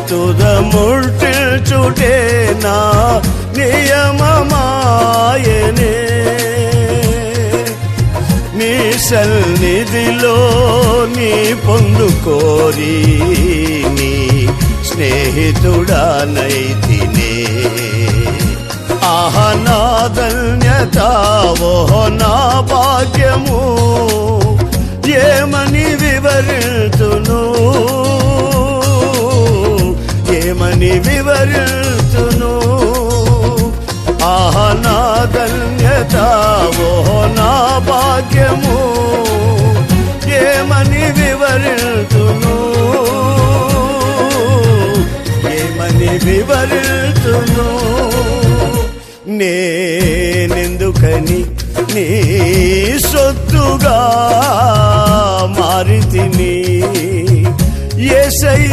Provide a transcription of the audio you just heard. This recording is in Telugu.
తుదముట్టిల్చుటే నా నియమమాయనే. నీ సన్నిధిలో నీ పొందుకోరి నీ స్నేహితుడానైతినే. ఆహ నా ధన్యత ఓహో నా భాగ్యము, ఏమని వివరితును, ఏమని వివరితును. ఆహ నా ధన్యత ఓహో నా భాగ్యము, ఏమని వివరితును, ఏమని వివరితును. నేనెందుకని నీ సొత్తుగా మారితిని యేసయ్యా.